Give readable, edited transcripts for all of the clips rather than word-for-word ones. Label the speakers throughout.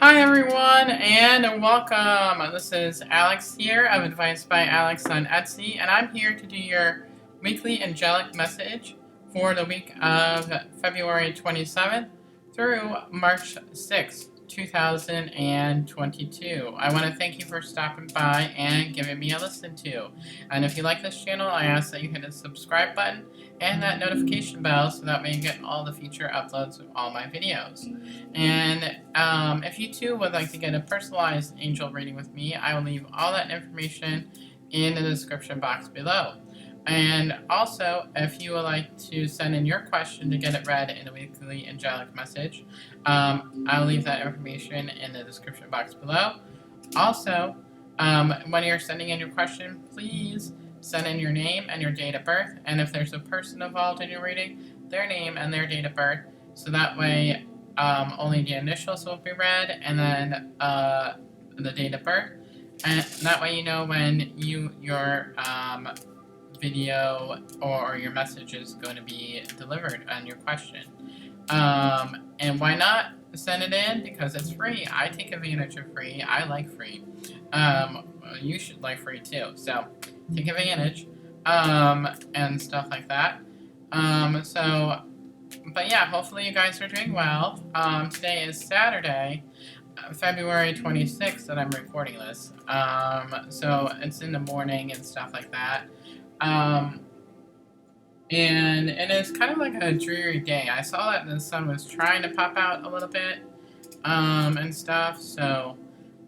Speaker 1: Hi everyone and welcome. This is Alex here of Advice by Alex on Etsy, and I'm here to do your weekly angelic message for the week of February 27th through March 6th, 2022. I want to thank you for stopping by and giving me a listen to. And if you like this channel, I ask that you hit the subscribe button and that notification bell so that way you get all the future uploads of all my videos. And if you too would like to get a personalized angel reading with me, I will leave all that information in the description box below. And also, if you would like to send in your question to get it read in a weekly angelic message, I'll leave that information in the description box below. Also, when you're sending in your question, please send in your name and your date of birth, and if there's a person involved in your reading, their name and their date of birth, so that way only the initials will be read, and then the date of birth, and that way you know when your video or your message is going to be delivered on your question. And why not send it in? Because it's free. I take advantage of free. I like free. You should like free too. So take advantage and stuff like that. But yeah, hopefully you guys are doing well. Today is Saturday, February 26th that I'm recording this. So it's in the morning and stuff like that. And it's kind of like a dreary day. I saw that the sun was trying to pop out a little bit, and stuff, so,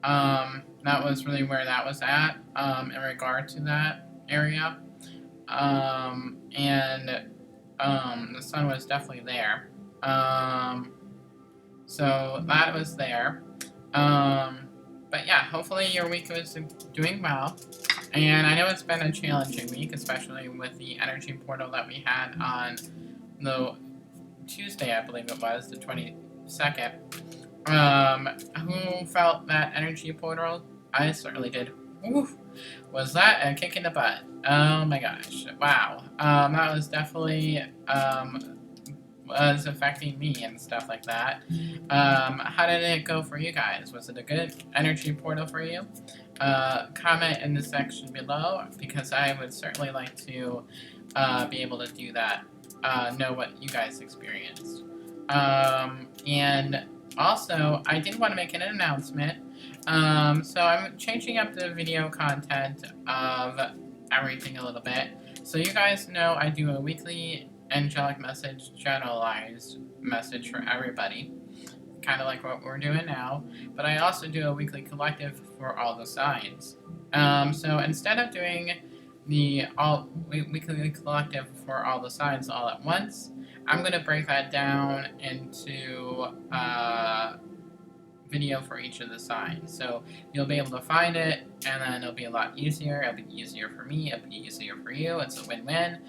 Speaker 1: that was really where that was at, in regard to that area. The sun was definitely there. So that was there. But yeah, hopefully your week was doing well. And I know it's been a challenging week, especially with the energy portal that we had on the Tuesday, I believe it was, the 22nd. Who felt that energy portal? I certainly did. Oof. Was that a kick in the butt? Oh my gosh. Wow. That was definitely, was affecting me and stuff like that. How did it go for you guys? Was it a good energy portal for you? Comment in the section below, because I would certainly like to be able to do that, know what you guys experienced. And also, I did want to make an announcement. So I'm changing up the video content of everything a little bit. So you guys know I do a weekly angelic message, generalized message for everybody, kind of like what we're doing now, but I also do a weekly collective for all the signs. So instead of doing the weekly collective for all the signs all at once, I'm going to break that down into video for each of the signs. So you'll be able to find it, and then it'll be a lot easier. It'll be easier for me, it'll be easier for you. It's a win-win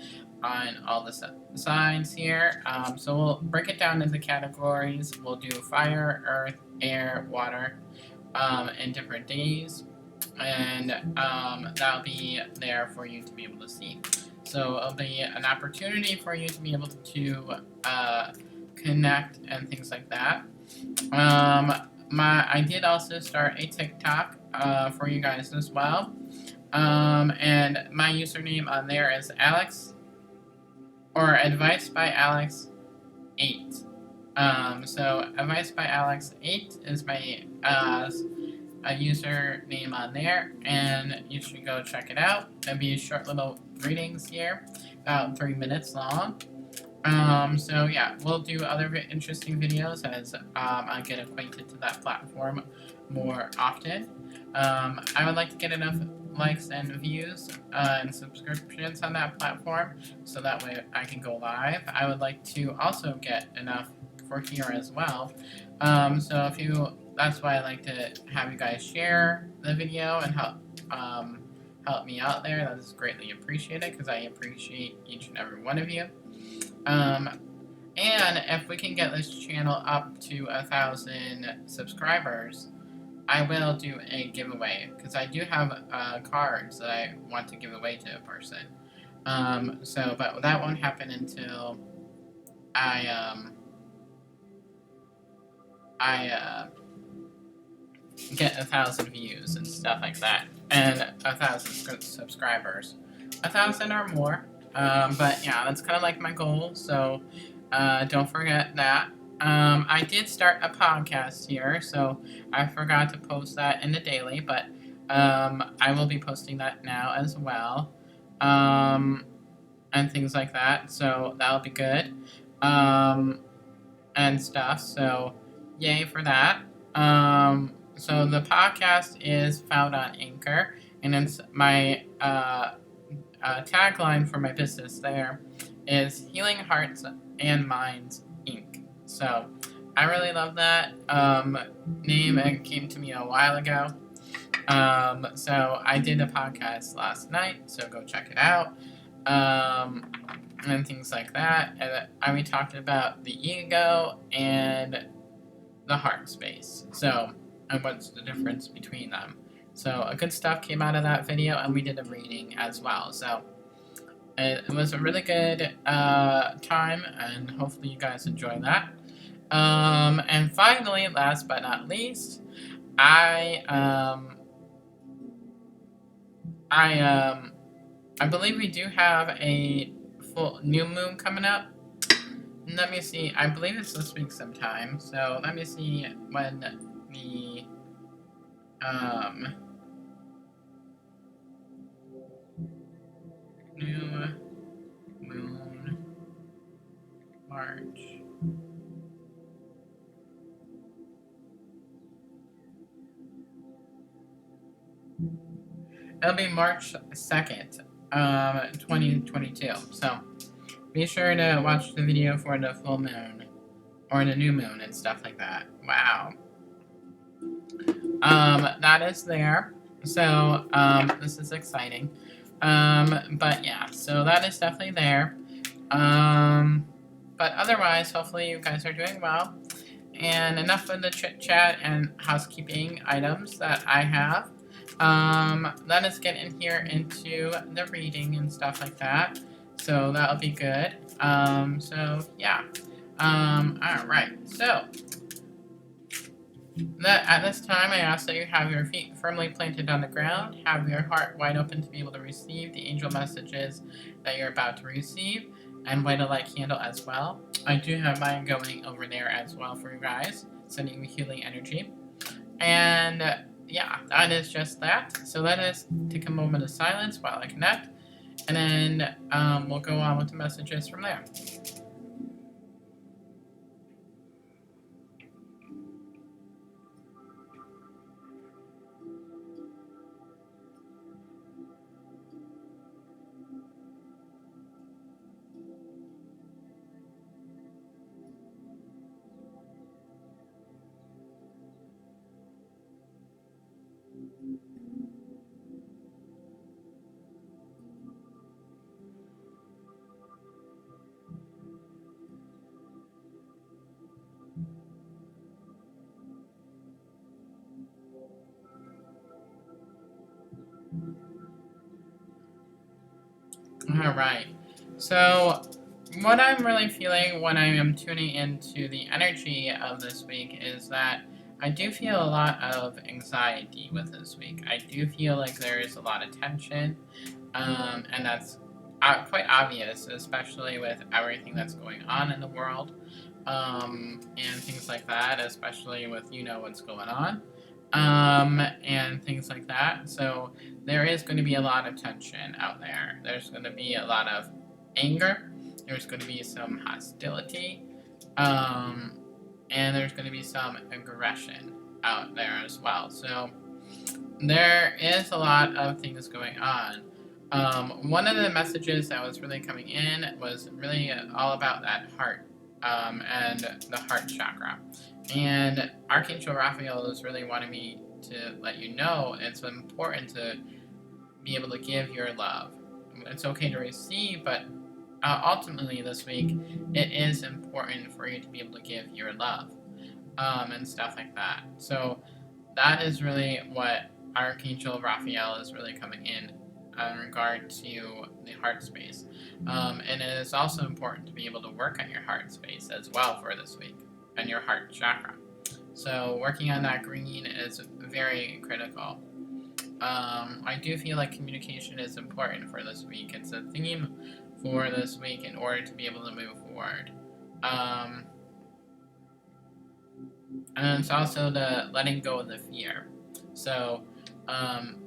Speaker 1: on all the signs here. So we'll break it down into categories. We'll do fire, earth, air, water, in different days, and that'll be there for you to be able to see. So it'll be an opportunity for you to be able to connect and things like that. I did also start a TikTok for you guys as well, and my username on there is Alex, or Advice by Alex 8. So Advice by Alex 8 is my a username on there, and you should go check it out. It'll be short little readings here, about 3 minutes long. So yeah, we'll do other interesting videos as I get acquainted to that platform more often. I would like to get enough likes and views and subscriptions on that platform, so that way I can go live. I would like to also get enough for here as well. So if you, that's why I like to have you guys share the video and help me out there. That is greatly appreciated, because I appreciate each and every one of you. And if we can get this channel up to 1,000 subscribers, I will do a giveaway, because I do have cards that I want to give away to a person. But that won't happen until I get 1,000 views and stuff like that, and 1,000 subscribers, 1,000 or more. But yeah, that's kind of like my goal. So don't forget that. I did start a podcast here, so I forgot to post that in the daily, but I will be posting that now as well, and things like that. So that'll be good, and stuff. So yay for that. So the podcast is found on Anchor, and it's my tagline for my business there is Healing Hearts and Minds Inc. So I really love that name. It came to me a while ago. So I did a podcast last night, so go check it out. And things like that. And we talked about the ego and the heart space. So, and what's the difference between them. So, good stuff came out of that video, and we did a reading as well. So, it was a really good time, and hopefully you guys enjoy that. And finally, last but not least, I believe we do have a full new moon coming up. Let me see. I believe it's this week sometime. So let me see when the new moon March. It'll be March 2nd, 2022. So be sure to watch the video for the full moon or the new moon and stuff like that. Wow. That is there. So, this is exciting. But yeah, so that is definitely there. But otherwise, hopefully you guys are doing well. And enough of the chit chat and housekeeping items that I have. Let us get in here into the reading and stuff like that. So that'll be good. So yeah. Alright, so at this time I ask that you have your feet firmly planted on the ground, have your heart wide open to be able to receive the angel messages that you're about to receive, and light a light candle as well. I do have mine going over there as well for you guys, sending you healing energy. And yeah, that is just that. So let us take a moment of silence while I connect, and then we'll go on with the messages from there. Alright, so what I'm really feeling when I am tuning into the energy of this week is that I do feel a lot of anxiety with this week. I do feel like there is a lot of tension, and that's quite obvious, especially with everything that's going on in the world, and things like that, especially with what's going on, and things like that. So there is going to be a lot of tension out there. There's going to be a lot of anger. There's going to be some hostility, and there's going to be some aggression out there as well. So there is a lot of things going on. One of the messages that was really coming in was really all about that heart, and the heart chakra. And Archangel Raphael is really wanting me to let you know it's important to be able to give your love. It's okay to receive, but ultimately this week, it is important for you to be able to give your love, and stuff like that. So that is really what Archangel Raphael is really coming in regard to the heart space. And it is also important to be able to work on your heart space as well for this week and your heart chakra. So working on that green is very critical. I do feel like communication is important for this week. It's a theme for this week in order to be able to move forward. Um, and it's also the letting go of the fear. So, um,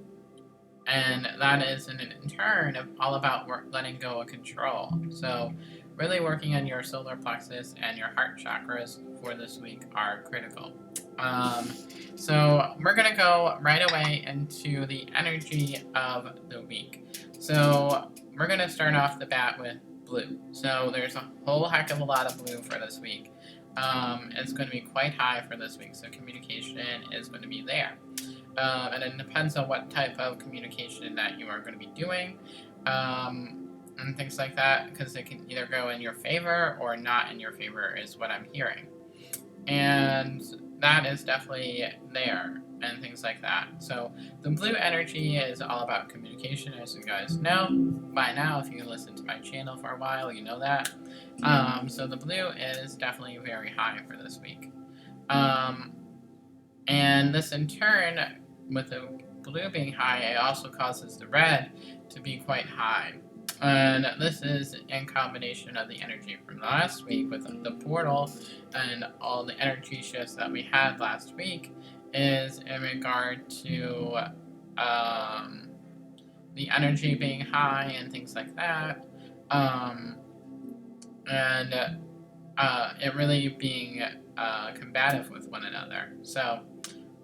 Speaker 1: and that is in turn all about letting go of control. So, really working on your solar plexus and your heart chakras for this week are critical. Um, so we're gonna go right away into the energy of the week. So we're gonna start off the bat with blue. So there's a whole heck of a lot of blue for this week. It's going to be quite high for this week, so communication is going to be there. And it depends on what type of communication that you are going to be doing, and things like that, because it can either go in your favor or not in your favor, is what I'm hearing. And that is definitely there, and things like that. So the blue energy is all about communication, as you guys know by now. If you listen to my channel for a while, you know that. So the blue is definitely very high for this week. And this in turn, with the blue being high, it also causes the red to be quite high. And this is in combination of the energy from last week with the portal and all the energy shifts that we had last week, is in regard to the energy being high and things like that. And it really being combative with one another. So,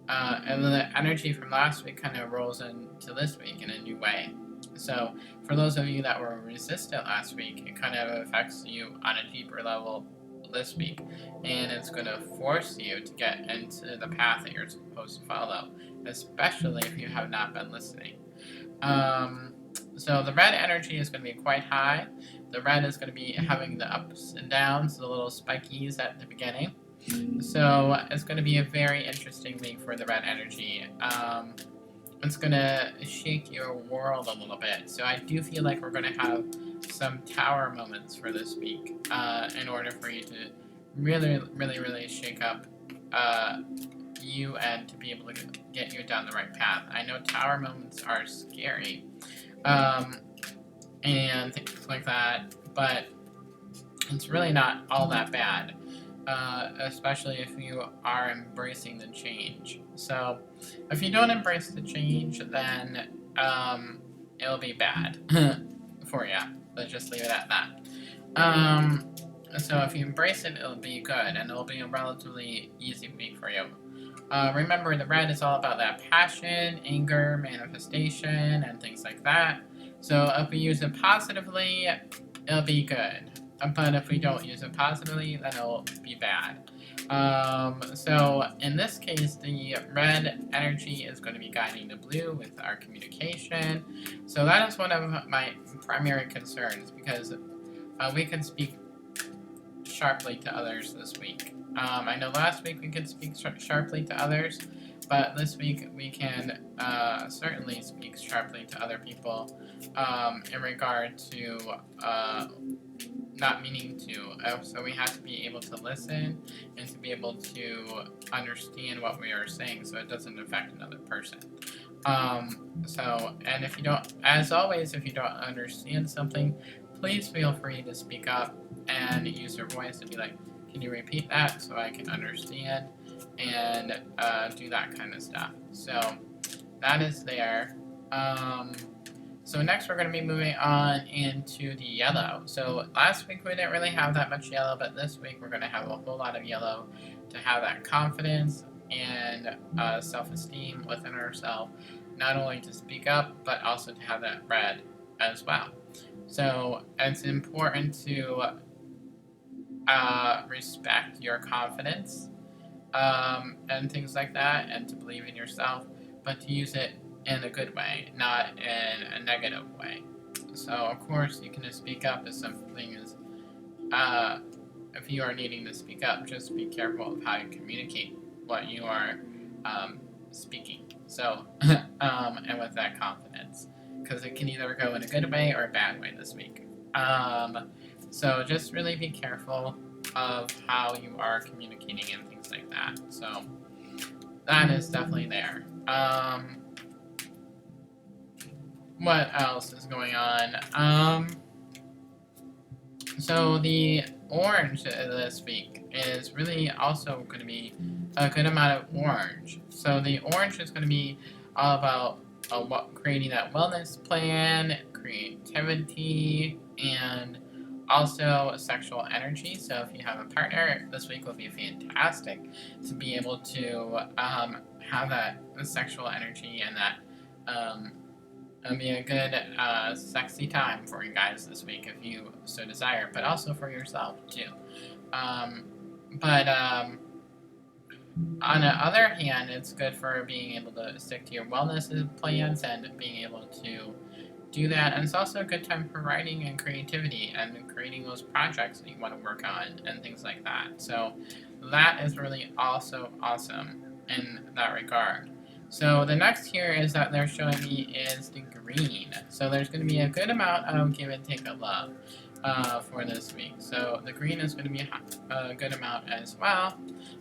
Speaker 1: and the energy from last week kind of rolls into this week in a new way. So, for those of you that were resistant last week, it kind of affects you on a deeper level this week, and it's going to force you to get into the path that you're supposed to follow, especially if you have not been listening. So the red energy is going to be quite high. The red is going to be having the ups and downs, the little spikies at the beginning. So it's going to be a very interesting week for the red energy. It's going to shake your world a little bit. So I do feel like we're going to have some tower moments for this week in order for you to really shake up you and to be able to get you down the right path. I know tower moments are scary and things like that, but it's really not all that bad, especially if you are embracing the change. So if you don't embrace the change, then it'll be bad for you. Let's just leave it at that. So if you embrace it, it'll be good, and it'll be a relatively easy week for you. Remember, the red is all about that passion, anger, manifestation, and things like that. So if we use it positively, it'll be good. But if we don't use it positively, then it'll be bad. So in this case, the red energy is going to be guiding the blue with our communication. So that is one of my primary concerns, because we can speak sharply to others this week. I know last week we could speak sharply to others, but this week we can certainly speak sharply to other people in regard to not meaning to. So we have to be able to listen and to be able to understand what we are saying so it doesn't affect another person. And if you don't, as always, if you don't understand something, please feel free to speak up and use your voice to be like, can you repeat that so I can understand, and do that kind of stuff. So that is there. So next we're going to be moving on into the yellow. So last week we didn't really have that much yellow, but this week we're going to have a whole lot of yellow to have that confidence and self-esteem within ourselves, not only to speak up, but also to have that red as well. So it's important to respect your confidence and things like that, and to believe in yourself, but to use it in a good way, not in a negative way. So of course you can just speak up if something is, if you are needing to speak up, just be careful of how you communicate what you are speaking. So, and with that confidence, because it can either go in a good way or a bad way this week. So just really be careful of how you are communicating and things things like that. So that is definitely there. What else is going on? So the orange this week is really also going to be a good amount of orange. So the orange is going to be all about creating that wellness plan, creativity, and also sexual energy. So if you have a partner, this week will be fantastic to be able to have that sexual energy and that it'll be a good, sexy time for you guys this week if you so desire, but also for yourself too. But on the other hand, it's good for being able to stick to your wellness plans and being able to do that. And it's also a good time for writing and creativity and creating those projects that you want to work on and things like that. So that is really also awesome in that regard. So the next here is that they're showing me is the green. So there's going to be a good amount of give and take of love for this week. So the green is going to be a good amount as well.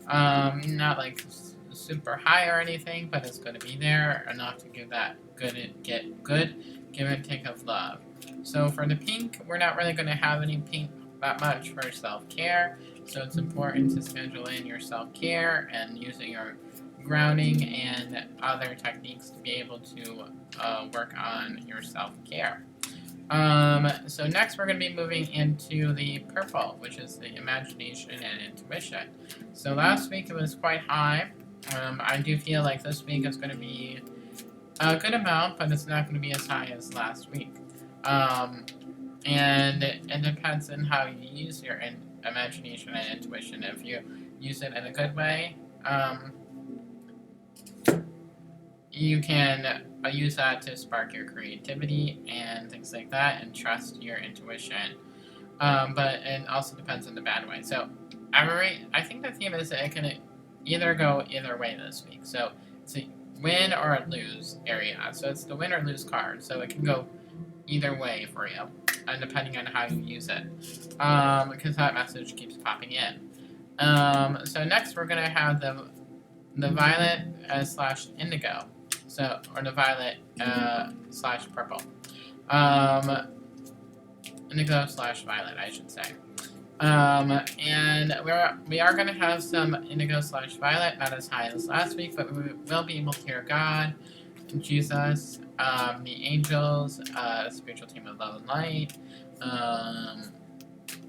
Speaker 1: Not like super high or anything, but it's going to be there enough to give that good give and take of love. So for the pink, we're not really going to have any pink that much for self-care. So it's important to schedule in your self-care and using your grounding and other techniques to be able to work on your self-care. So next we're going to be moving into the purple, which is the imagination and intuition. So last week it was quite high. I do feel like this week is going to be a good amount, but it's not going to be as high as last week. And it depends on how you use your imagination and intuition. If you use it in a good way, you can use that to spark your creativity and things like that and trust your intuition. But it also depends on the bad way. So I think the theme is that it can either go either way this week. So it's a win or a lose area. So it's the win or lose card. So it can go either way for you, depending on how you use it. Because that message keeps popping in. So next we're going to have the violet slash indigo. So, or the violet slash purple. Indigo slash violet, I should say. And we are going to have some indigo slash violet, not as high as last week, but we will be able to hear God, Jesus, the angels, spiritual team of love and light,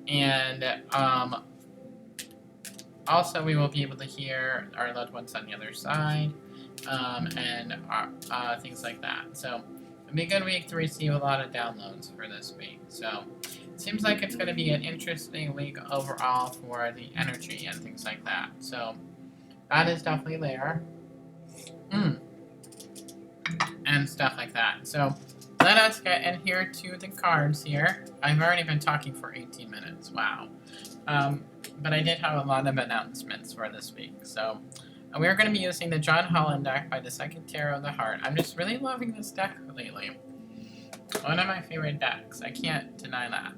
Speaker 1: and also we will be able to hear our loved ones on the other side, and things like that. So it'll be a good week to receive a lot of downloads for this week. So it seems like it's going to be an interesting week overall for the energy and things like that. So that is definitely there. And stuff like that. So let us get in here to the cards here. I've already been talking for 18 minutes. Wow. But I did have a lot of announcements for this week. So we're going to be using the John Holland deck by the Second Tarot of the Heart. I'm just really loving this deck lately. One of my favorite decks. I can't deny that.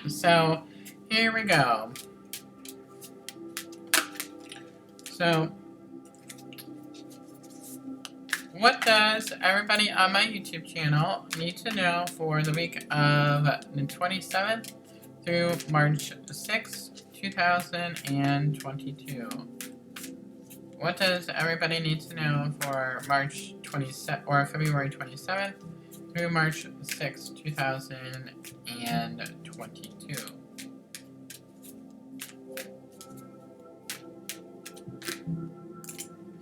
Speaker 1: So here we go. So what does everybody on my YouTube channel need to know for the week of the 27th through March 6th, 2022? What does everybody need to know for March 27th or February 27th through March 6th, 2022?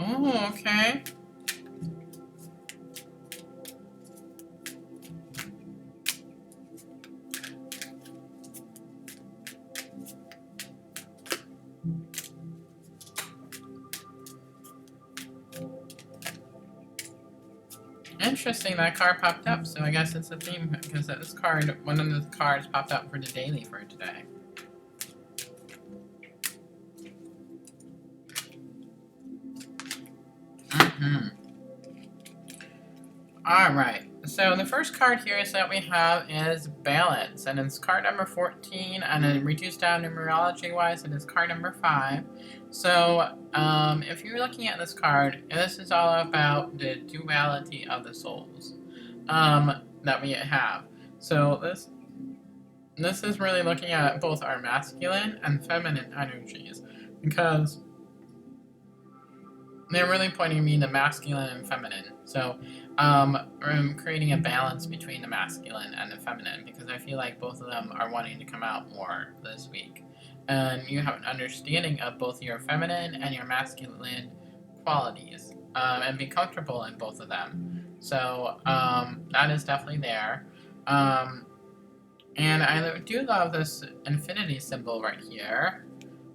Speaker 1: Oh, okay. Interesting, that card popped up, so I guess it's a theme, because this card, one of the cards popped up for the daily for today. Alright, So the first card here is that we have is Balance, and it's card number 14, and then reduced down numerology-wise, it is card number 5. So if you're looking at this card, this is all about the duality of the souls that we have. So this is really looking at both our masculine and feminine energies, because they're really pointing me to masculine and feminine. So I'm creating a balance between the masculine and the feminine, because I feel like both of them are wanting to come out more this week. And you have an understanding of both your feminine and your masculine qualities, and be comfortable in both of them. So that is definitely there. And I do love this infinity symbol right here.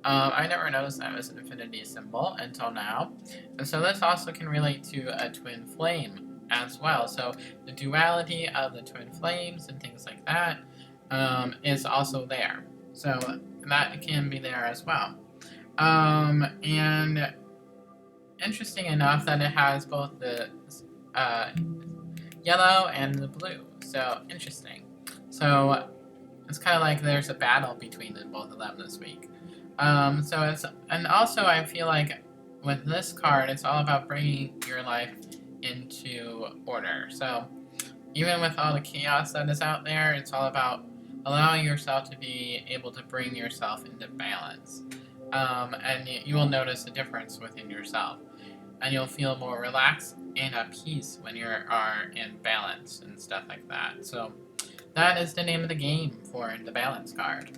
Speaker 1: I never noticed that was an infinity symbol until now. And so this also can relate to a twin flame as well. So the duality of the twin flames and things like that is also there. So that can be there as well. And interesting enough that it has both the yellow and the blue. So interesting. So it's kind of like there's a battle between both of them this week. So it's, and also I feel like with this card, it's all about bringing your life into order. So even with all the chaos that is out there, it's all about allowing yourself to be able to bring yourself into balance. And you will notice a difference within yourself, and you'll feel more relaxed and at peace when you are in balance and stuff like that. So that is the name of the game for the balance card.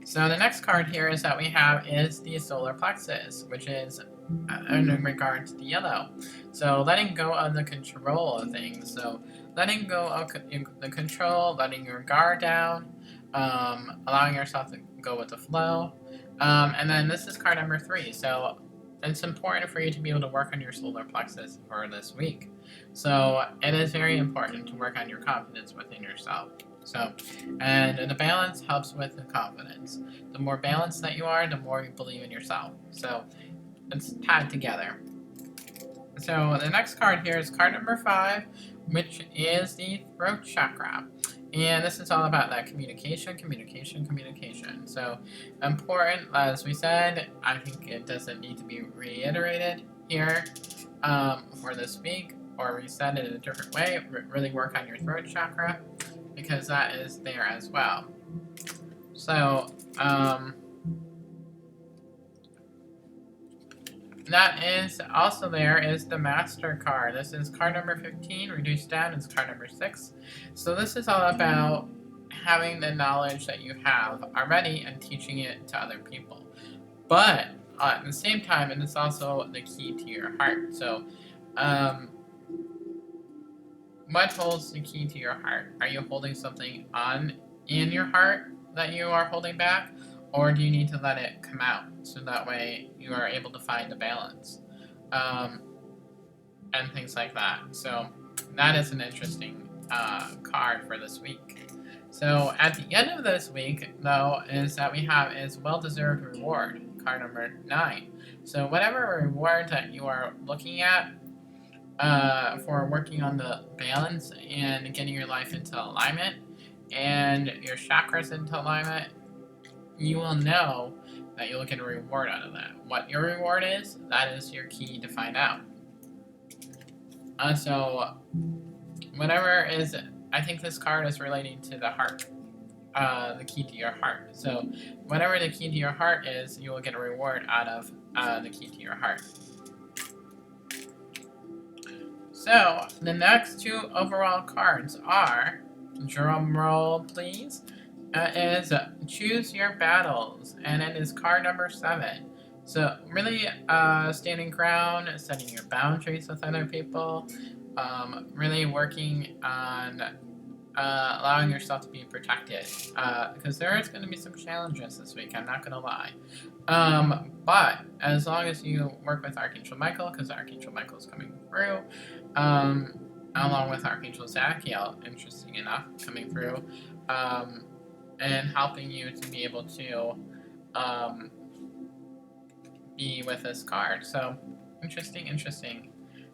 Speaker 1: So the next card here is that we have is the solar plexus, which is in regard to the yellow. So letting go of the control of things. So letting go of the control, letting your guard down, allowing yourself to go with the flow. And then this is card number 3. So it's important for you to be able to work on your solar plexus for this week. So it is very important to work on your confidence within yourself. So, and the balance helps with the confidence. The more balanced that you are, the more you believe in yourself. So it's tied together. So the next card here is card number 5, which is the throat chakra. And this is all about that communication. So important, as we said, I think it doesn't need to be reiterated here for this week, or we said it in a different way. Really work on your throat chakra, because that is there as well. So that is also there is the Master card. This is card number 15, reduced down is card number 6. So this is all about having the knowledge that you have already and teaching it to other people. But at the same time, it is also the key to your heart. So what holds the key to your heart? Are you holding something on in your heart that you are holding back? Or do you need to let it come out so that way you are able to find the balance? And things like that. So that is an interesting card for this week. So at the end of this week, though, is that we have is well-deserved reward, card number 9. So whatever reward that you are looking at for working on the balance and getting your life into alignment and your chakras into alignment, you will know that you'll get a reward out of that. What your reward is, that is your key to find out. So whatever is, I think this card is relating to the heart, the key to your heart. So whatever the key to your heart is, you will get a reward out of the key to your heart. So the next 2 overall cards are, drum roll please, is Choose Your Battles, and it is card number 7. So really standing ground, setting your boundaries with other people, really working on allowing yourself to be protected, because there is going to be some challenges this week, I'm not going to lie. But as long as you work with Archangel Michael, because Archangel Michael is coming through, along with Archangel Zachiel, interesting enough, coming through, and helping you to be able to be with this card. So interesting.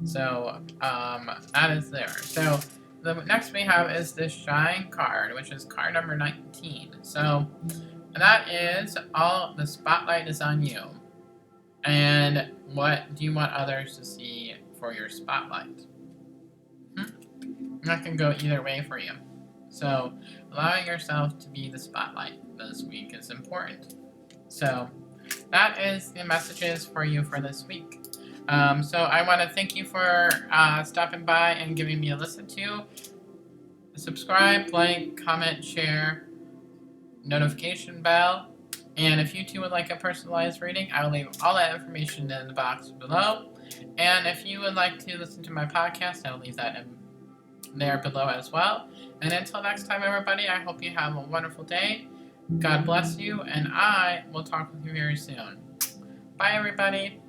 Speaker 1: So, that is there. So, the next we have is the Shine card, which is card number 19. So, that is all the spotlight is on you. And what do you want others to see for your spotlight? That can go either way for you. So, allowing yourself to be the spotlight this week is important. So, that is the messages for you for this week. So, I want to thank you for stopping by and giving me a listen to. Subscribe, like, comment, share, notification bell. And if you too would like a personalized reading, I will leave all that information in the box below. And if you would like to listen to my podcast, I will leave that in there below as well. And until next time, everybody, I hope you have a wonderful day. God bless you, and I will talk with you very soon. Bye, everybody.